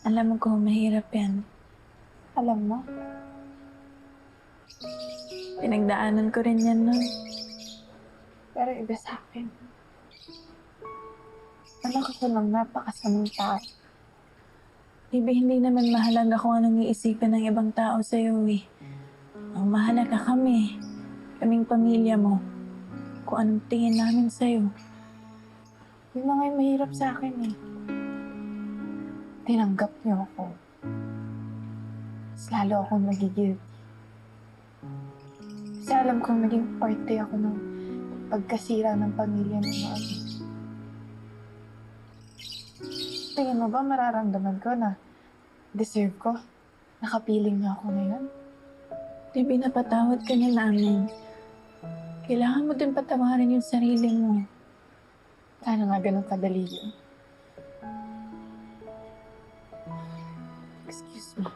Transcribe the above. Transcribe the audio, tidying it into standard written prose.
Alam mo kung mahirap yan. Alam mo, Pinagdaanan ko rin yan nun. pero iba sa akin. Alam ko lang napakasamang tao. Baby, hindi naman mahalaga kung anong iisipin ng ibang tao sa'yo eh. Ang mahalaga kami, kaming pamilya mo, kung anong tingin namin sa'yo. Yun na nga yung mahirap sa akin eh. Tinanggap niyo ako. Mas lalo akong nagigil. Kasi alam kong naging parte ako ng pagkasira ng pamilya ng mami. Tingin mo ba mararamdaman ko na deserve ko? Nakapiling niyo ako ngayon? Baby, napatawad ka na namin. Kailangan mo din patawarin yung sarili mo. Sana nga ganun kadali yun. Excuse me.